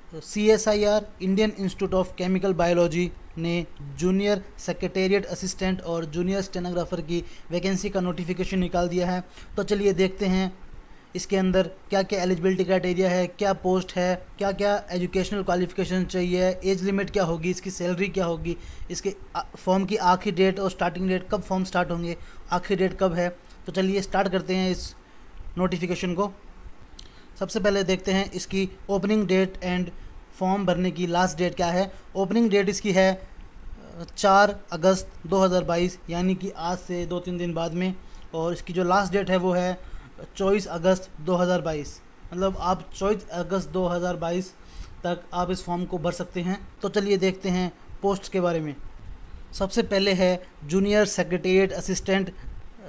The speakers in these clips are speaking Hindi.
CSIR Indian institute of chemical biology ने जूनियर सेक्रेटेरिएट असिस्टेंट और जूनियर स्टेनोग्राफर की वैकेंसी का नोटिफिकेशन निकाल दिया है। तो चलिए देखते हैं इसके अंदर क्या क्या एलिजिबिलिटी क्राइटेरिया है, क्या पोस्ट है, क्या क्या एजुकेशनल क्वालिफिकेशन चाहिए, एज लिमिट क्या होगी, इसकी सैलरी क्या होगी, इसके फॉर्म की आखिरी डेट और स्टार्टिंग डेट, कब फॉर्म स्टार्ट होंगे, आखिरी डेट कब है। तो चलिए स्टार्ट करते हैं इस नोटिफिकेशन को। सबसे पहले देखते हैं इसकी ओपनिंग डेट एंड फॉर्म भरने की लास्ट डेट क्या है। ओपनिंग डेट इसकी है 4 अगस्त 2022, यानी कि आज से 2-3 दिन बाद में। और इसकी जो लास्ट डेट है वो है 24 अगस्त 2022, मतलब आप 24 अगस्त 2022 तक आप इस फॉर्म को भर सकते हैं। तो चलिए देखते हैं पोस्ट के बारे में। सबसे पहले है जूनियर सेक्रेटेरिएट असिस्टेंट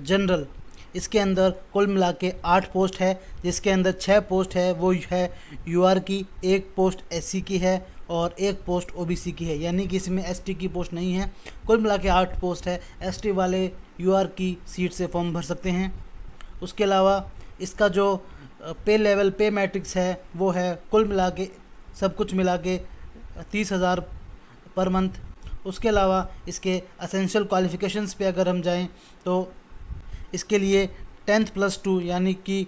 जनरल। इसके अंदर कुल मिला के 8 पोस्ट है, जिसके अंदर 6 पोस्ट है वो है यूआर की, 1 पोस्ट एससी की है और 1 पोस्ट ओबीसी की है, यानी कि इसमें एसटी की पोस्ट नहीं है। कुल मिला के 8 पोस्ट है। एसटी वाले यूआर की सीट से फॉर्म भर सकते हैं। उसके अलावा इसका जो पे लेवल, पे मैट्रिक्स है वो है कुल मिला के सब कुछ मिला के 30,000 पर मंथ। उसके अलावा इसके असेंशियल क्वालिफ़िकेशंस पे अगर हम जाएं तो इसके लिए 10th + 2 यानी कि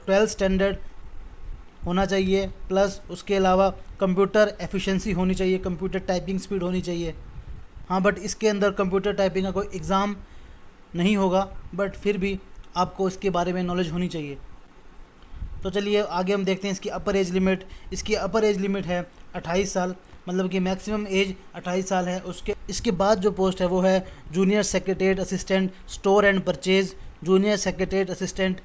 12th स्टैंडर्ड होना चाहिए, प्लस उसके अलावा कंप्यूटर एफिशिएंसी होनी चाहिए, कंप्यूटर टाइपिंग स्पीड होनी चाहिए। हाँ, बट इसके अंदर कंप्यूटर टाइपिंग का कोई एग्ज़ाम नहीं होगा, बट फिर भी आपको इसके बारे में नॉलेज होनी चाहिए। तो चलिए आगे हम देखते हैं इसकी अपर एज लिमिट। इसकी अपर एज लिमिट है 28 साल, मतलब कि मैक्सिमम एज 28 साल है। इसके बाद जो पोस्ट है वो है junior secretariat assistant store and purchase, junior secretariat assistant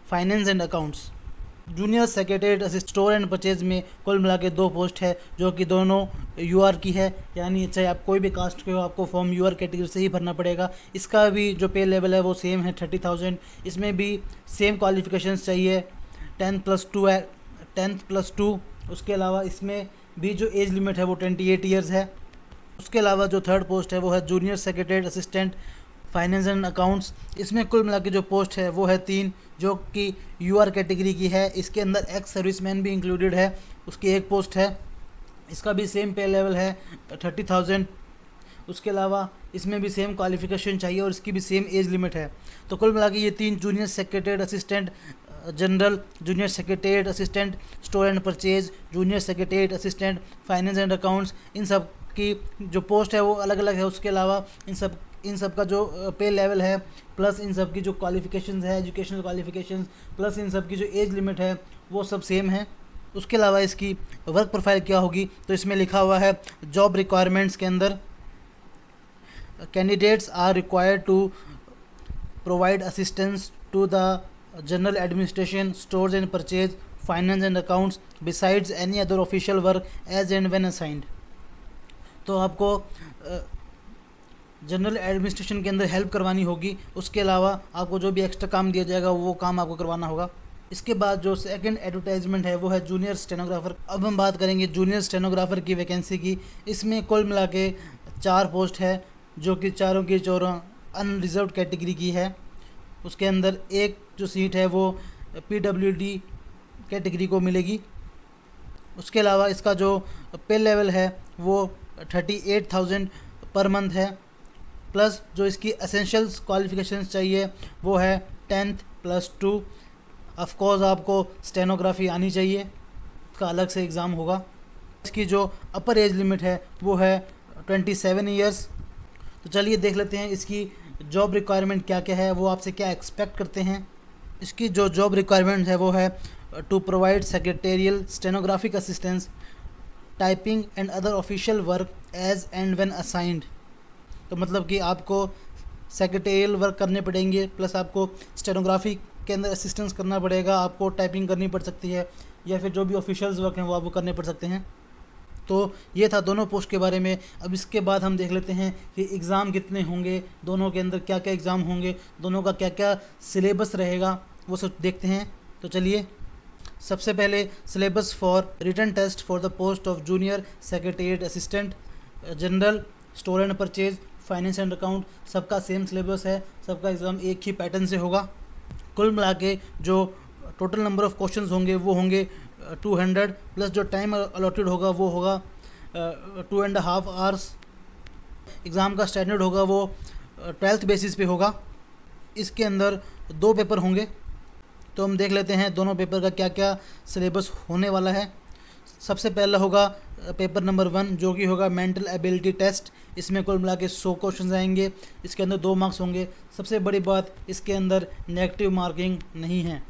finance and accounts. Junior secretariat assistant store and purchase में कुल मिला के 2 पोस्ट है, जो कि दोनों यूआर की है, यानी चाहे आप कोई भी कास्ट के हो आपको फॉर्म यूआर कैटेगरी से ही भरना पड़ेगा। इसका भी जो पे लेवल है वो सेम है 30,000। इसमें भी सेम क्वालिफिकेशंस चाहिए, 10th + 2 है, 10th + 2। उसके अलावा इसमें भी जो एज लिमिट है वो 28 ईयर्स है। उसके अलावा जो थर्ड पोस्ट है वो है junior secretariat assistant finance and accounts. इसमें कुल मिला के जो पोस्ट है वो है 3, जो कि यूआर कैटेगरी की है। इसके अंदर एक्स सर्विसमैन भी इंक्लूडेड है, उसकी 1 पोस्ट है। इसका भी सेम पे लेवल है 30,000। उसके अलावा इसमें भी सेम क्वालिफिकेशन चाहिए और इसकी भी सेम एज लिमिट है। तो कुल मिला के ये 3 junior secretariat assistant general, junior secretariat assistant store and purchase, junior secretariat assistant finance and accounts, इन सब की जो पोस्ट है वो अलग अलग है। उसके अलावा इन सब का जो पे लेवल है, प्लस इन सब की जो क्वालिफिकेशंस है, एजुकेशनल क्वालिफिकेशंस, प्लस इन सब की जो एज लिमिट है वो सब सेम है। उसके अलावा इसकी वर्क प्रोफाइल क्या होगी, तो इसमें लिखा हुआ है जॉब रिक्वायरमेंट्स के अंदर candidates are required to provide assistance to the general administration, stores and purchase, finance and accounts besides any other official work as and when assigned. तो आपको जनरल एडमिनिस्ट्रेशन के अंदर हेल्प करवानी होगी। उसके अलावा आपको जो भी एक्स्ट्रा काम दिया जाएगा वो काम आपको करवाना होगा। इसके बाद जो सेकंड एडवर्टाइजमेंट है वो है जूनियर स्टेनोग्राफर। अब हम बात करेंगे जूनियर स्टेनोग्राफर की वैकेंसी की। इसमें कुल मिला के 4 पोस्ट है, जो कि चारों की चारों अनरिजर्व्ड कैटेगरी की है। उसके अंदर एक जो सीट है वो पीडब्ल्यूडी कैटेगरी को मिलेगी। उसके अलावा इसका जो पे लेवल है वो 38,000 पर मंथ है, प्लस जो इसकी एसेंशियल्स क्वालिफिकेशंस चाहिए वो है 10th + 2। ऑफ कोर्स आपको स्टेनोग्राफी आनी चाहिए, इसका अलग से एग्ज़ाम होगा। इसकी जो अपर एज लिमिट है वो है 27 ईयर्स। तो चलिए देख लेते हैं इसकी जॉब रिक्वायरमेंट क्या क्या है, वो आपसे क्या एक्सपेक्ट करते हैं। इसकी जो जॉब रिक्वायरमेंट है वो है to provide secretarial stenographic assistance, typing and other official work as and when assigned. तो मतलब कि आपको सेक्रेटेरियल वर्क करने पड़ेंगे, प्लस आपको स्टेनोग्राफी के अंदर असिस्टेंस करना पड़ेगा, आपको टाइपिंग करनी पड़ सकती है, या फिर जो भी ऑफिशियल्स वर्क हैं वो आपको करने पड़ सकते हैं। तो ये था दोनों पोस्ट के बारे में। अब इसके बाद हम देख लेते हैं कि एग्ज़ाम कितने होंगे, दोनों के अंदर क्या क्या एग्ज़ाम होंगे, दोनों का क्या क्या सिलेबस रहेगा, वो सब देखते हैं। तो चलिए सबसे पहले syllabus for written test for the post of junior secretariat assistant general store and purchase finance and account, सबका सेम सिलेबस है, सबका एग्ज़ाम एक ही पैटर्न से होगा। कुल मिला के जो टोटल नंबर ऑफ़ क्वेश्चंस होंगे वो होंगे 200 प्लस जो टाइम अलॉटेड होगा वो होगा 2.5 आवर्स। एग्ज़ाम का स्टैंडर्ड होगा वो 12th बेसिस पे होगा। इसके अंदर 2 पेपर होंगे, तो हम देख लेते हैं दोनों पेपर का क्या क्या सिलेबस होने वाला है। सबसे पहला होगा पेपर नंबर 1 जो कि होगा मेंटल एबिलिटी टेस्ट। इसमें कुल मिला के 100 क्वेश्चन आएंगे। इसके अंदर 2 मार्क्स होंगे। सबसे बड़ी बात, इसके अंदर नेगेटिव मार्किंग नहीं है।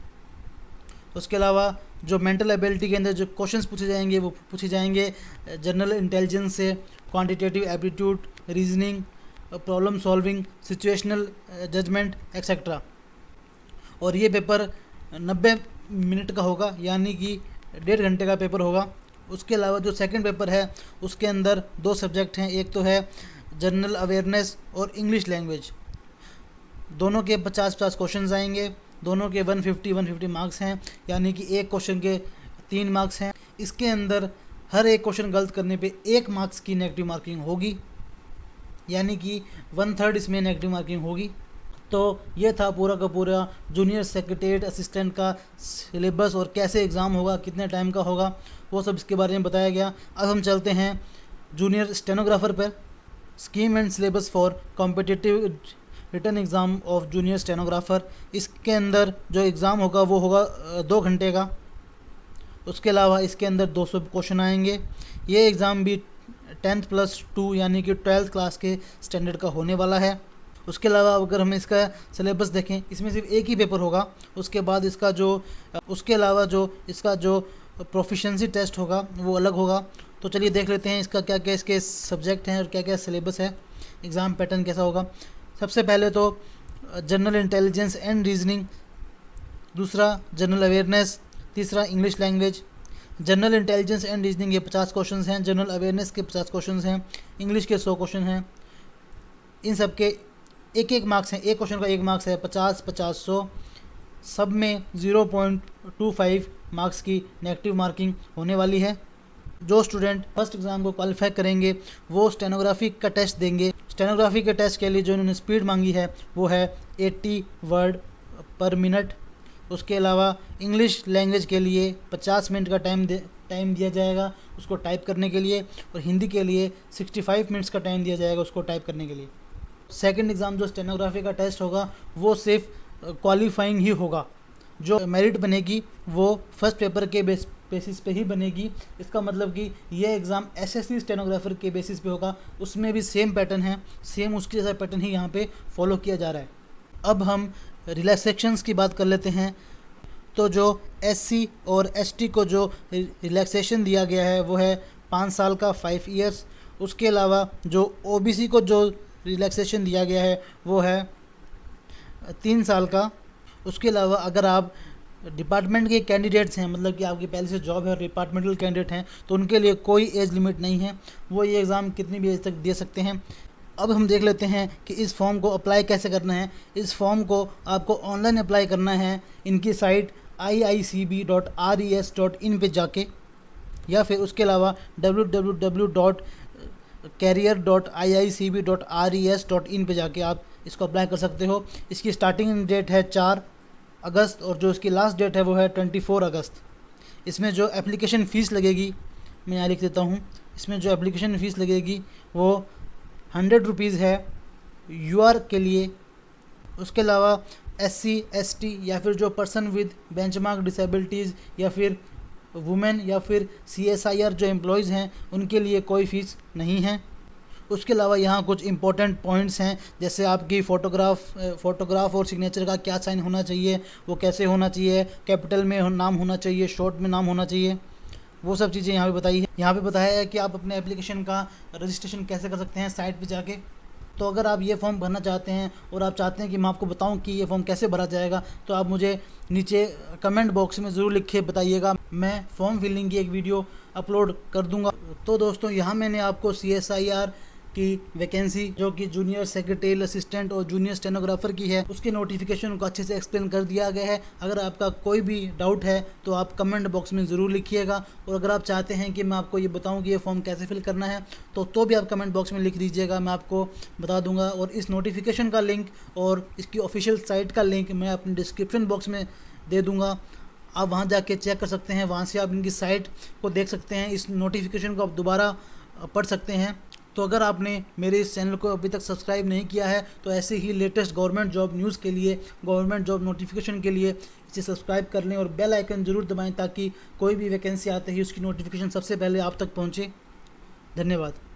उसके अलावा जो मेंटल एबिलिटी के अंदर जो क्वेश्चंस पूछे जाएंगे वो पूछे जाएंगे जनरल इंटेलिजेंस से, quantitative aptitude, reasoning, problem solving, situational judgement etcetera. और ये पेपर 90 मिनट का होगा, यानी कि 1.5 घंटे का पेपर होगा। उसके अलावा जो सेकंड पेपर है उसके अंदर 2 सब्जेक्ट हैं, एक तो है जनरल अवेयरनेस और इंग्लिश लैंग्वेज। दोनों के 50-50 क्वेश्चन आएंगे। दोनों के 150 मार्क्स हैं, यानी कि एक क्वेश्चन के 3 मार्क्स हैं। इसके अंदर हर एक क्वेश्चन गलत करने पे 1 मार्क्स की नेगेटिव मार्किंग होगी, यानी कि 1/3 इसमें नेगेटिव मार्किंग होगी। तो ये था पूरा का पूरा जूनियर सेक्रेटेरिएट असिस्टेंट का सिलेबस और कैसे एग्ज़ाम होगा, कितने टाइम का होगा, वो सब इसके बारे में बताया गया। अब हम चलते हैं जूनियर स्टेनोग्राफर पर। Scheme and syllabus for competitive written exam of junior stenographer. इसके अंदर जो एग्ज़ाम होगा वो होगा 2 घंटे का। उसके अलावा इसके अंदर 200 क्वेश्चन आएंगे। ये एग्ज़ाम भी 10th + 2 यानी कि 12th क्लास के स्टैंडर्ड का होने वाला है। उसके अलावा अगर हम इसका सिलेबस देखें, इसमें सिर्फ एक ही पेपर होगा। उसके बाद इसका उसके अलावा इसका जो प्रोफिशिएंसी टेस्ट होगा वो अलग होगा। तो चलिए देख लेते हैं इसका क्या क्या इसके सब्जेक्ट हैं और क्या क्या सिलेबस है, एग्ज़ाम पैटर्न कैसा होगा। सबसे पहले तो जनरल इंटेलिजेंस एंड रीजनिंग, दूसरा जनरल अवेयरनेस, तीसरा English language. General intelligence and reasoning ये 50 क्वेश्चन हैं, जनरल अवेयरनेस के 50 क्वेश्चन हैं, इंग्लिश के 100 क्वेश्चन हैं। इन सब के एक मार्क्स हैं, एक क्वेश्चन का 1 मार्क्स है। 50, 50, 100 सब में 0.25 मार्क्स की नेगेटिव मार्किंग होने वाली है। जो स्टूडेंट फर्स्ट एग्ज़ाम को क्वालिफाई करेंगे वो स्टेनोग्राफी का टेस्ट देंगे। स्टेनोग्राफी के टेस्ट के लिए जो इन्होंने स्पीड मांगी है वो है 80 वर्ड पर मिनट। उसके अलावा इंग्लिश लैंग्वेज के लिए 50 मिनट का टाइम दिया जाएगा उसको टाइप करने के लिए, और हिंदी के लिए 65 मिनट्स का टाइम दिया जाएगा उसको टाइप करने के लिए। सेकंड एग्ज़ाम जो स्टेनोग्राफी का टेस्ट होगा वो सिर्फ क्वालिफाइंग ही होगा। जो मेरिट बनेगी वो फर्स्ट पेपर के बेसिस पे ही बनेगी। इसका मतलब कि ये एग्ज़ाम एसएससी स्टेनोग्राफर के बेसिस पे होगा। उसमें भी सेम पैटर्न है, सेम उसके जैसा पैटर्न ही यहाँ पे फॉलो किया जा रहा है। अब हम रिलैक्सेशंस की बात कर लेते हैं। तो जो एससी और एसटी को जो रिलैक्सेशन दिया गया है वो है 5 साल का, 5 ईयर्स। उसके अलावा जो ओबीसी को जो रिलैक्सेशन दिया गया है वो है 3 साल का। उसके अलावा अगर आप डिपार्टमेंट के कैंडिडेट्स हैं, मतलब कि आपकी पहले से जॉब है और डिपार्टमेंटल कैंडिडेट हैं, तो उनके लिए कोई एज लिमिट नहीं है, वो ये एग्ज़ाम कितनी भी एज तक दे सकते हैं। अब हम देख लेते हैं कि इस फॉर्म को अप्लाई कैसे करना है। इस फॉर्म को आपको ऑनलाइन अप्लाई करना है इनकी साइट iicb.res.in पे जाके, या फिर उसके अलावा www.career.iicb.res.in पे जाके आप इसको अप्लाई कर सकते हो। इसकी स्टार्टिंग डेट है 4 अगस्त और जो इसकी लास्ट डेट है वो है 24 अगस्त। इसमें जो एप्लीकेशन फ़ीस लगेगी, मैं यहाँ लिख देता हूँ, इसमें जो एप्लीकेशन फ़ीस लगेगी वो 100 रुपीज़ है यूआर के लिए। उसके अलावा एससी, एसटी या फिर जो पर्सन विद बेंचमार्क डिसेबिलिटीज़ या फिर वुमेन या फिर सीएसआईआर जो एम्प्लॉयज़ हैं उनके लिए कोई फ़ीस नहीं है। उसके अलावा यहाँ कुछ इंपॉर्टेंट पॉइंट्स हैं, जैसे आपकी फ़ोटोग्राफ और सिग्नेचर का क्या साइन होना चाहिए, वो कैसे होना चाहिए, कैपिटल में नाम होना चाहिए, शॉर्ट में नाम होना चाहिए, वो सब चीज़ें यहाँ पे बताई है। यहाँ पे बताया है कि आप अपने एप्लीकेशन का रजिस्ट्रेशन कैसे कर सकते हैं साइट पे जाके। तो अगर आप ये फॉर्म भरना चाहते हैं और आप चाहते हैं कि मैं आपको बताऊं कि ये फॉर्म कैसे भरा जाएगा, तो आप मुझे नीचे कमेंट बॉक्स में ज़रूर लिख के बताइएगा, मैं फॉर्म फिलिंग की एक वीडियो अपलोड कर दूंगा। तो दोस्तों यहाँ मैंने आपको CSIR की वैकेंसी जो कि जूनियर सेक्रेटरियल असिस्टेंट और जूनियर स्टेनोग्राफर की है उसके नोटिफिकेशन को अच्छे से एक्सप्लेन कर दिया गया है। अगर आपका कोई भी डाउट है तो आप कमेंट बॉक्स में ज़रूर लिखिएगा, और अगर आप चाहते हैं कि मैं आपको ये बताऊं कि ये फॉर्म कैसे फिल करना है तो भी आप कमेंट बॉक्स में लिख दीजिएगा, मैं आपको बता दूंगा। और इस नोटिफिकेशन का लिंक और इसकी ऑफिशियल साइट का लिंक मैं अपने डिस्क्रिप्शन बॉक्स में दे दूँगा। आप वहाँ जाके चेक कर सकते हैं, वहाँ से आप इनकी साइट को देख सकते हैं, इस नोटिफिकेशन को आप दोबारा पढ़ सकते हैं। तो अगर आपने मेरे इस चैनल को अभी तक सब्सक्राइब नहीं किया है तो ऐसे ही लेटेस्ट गवर्नमेंट जॉब न्यूज़ के लिए, गवर्नमेंट जॉब नोटिफिकेशन के लिए इसे सब्सक्राइब कर लें और बेल आइकन ज़रूर दबाएं ताकि कोई भी वैकेंसी आते ही उसकी नोटिफिकेशन सबसे पहले आप तक पहुँचे। धन्यवाद।